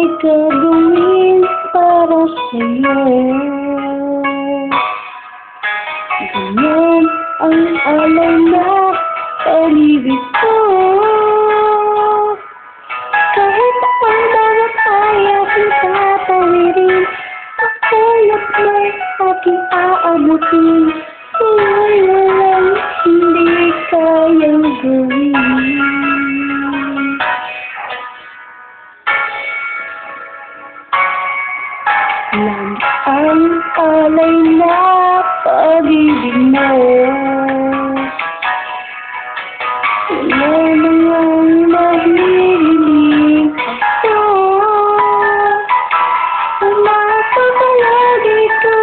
may gagawin para sa'yo. Ganyan ang alay na pag-ibig ko. Kahit ang bawat ayaw kong tatawirin, ako'y may aking aabutin. Sa'yo'y walang hindi kayang gawin. Lang ang alay na pag-ibig mo. Wala namang mahihiling ako. Umapapalagi ko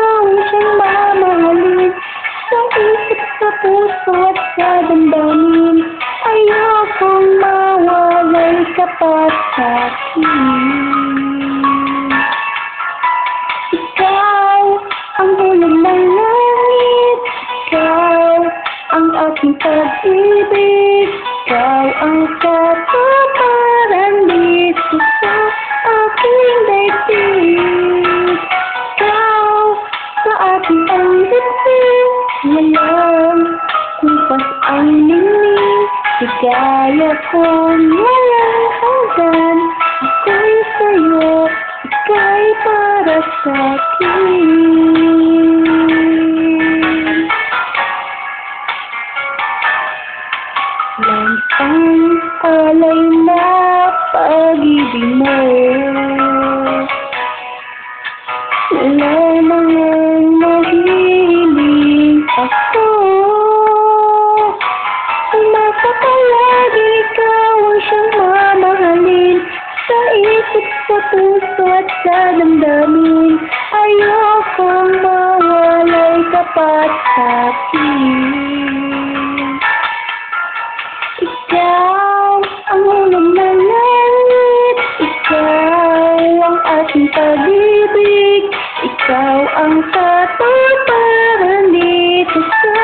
siyang mamahalin. Sa isip, sa puso at sa damdamin. Ayokong mawalay ka pa sa'kin. Ikaw ang ulan ng langit. Ikaw ang aking pag-ibig. Ikaw ang katuparan dito sa aking daigdig. Ikaw sa aking ang dibdib. Walang kumpas ang ningning. Ligaya kong walang hanggan. Ako'y sa'yo, ika'y para sa'kin. Lang ang alay na pag-ibig mo. Wala namang mahihiling ako. Umapapalagi ikaw ang siyang mamahalin. Sa isip, sa puso at sa damdamin. Ayokong mawalay ka pa sa'kin. Ikaw ang ulan ng langit. Ikaw ang aking pag-ibig. Ikaw ang katuparan dito sa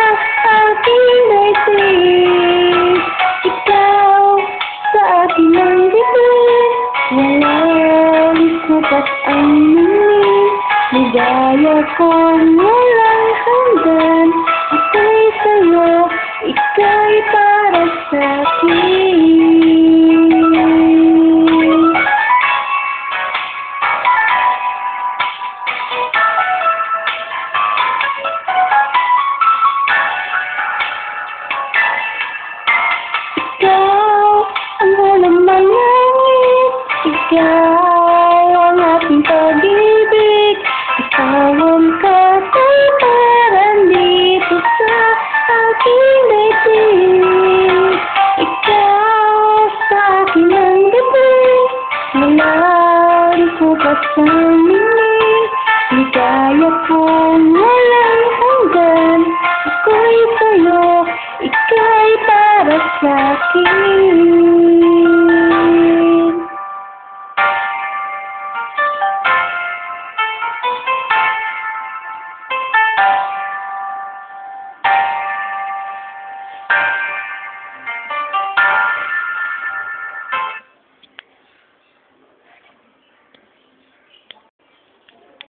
aking daigdig. Ikaw sa aking ang dibdib. Walang kupat ang ningning. Ligaya kong walang hanggan. Ako'y sa'yo, ika'y para sa'kin. Ikaw ang ulan ng langit. Ikaw ang aking pag-ibig. Ikaw ang katuparan dito sa aking daigdig. Ikaw sa aking ang dibdib. Walang kupat sa ningning. Ligaya kong walang hanggan. Ako'y sa'yo, ika'y para sa'kin.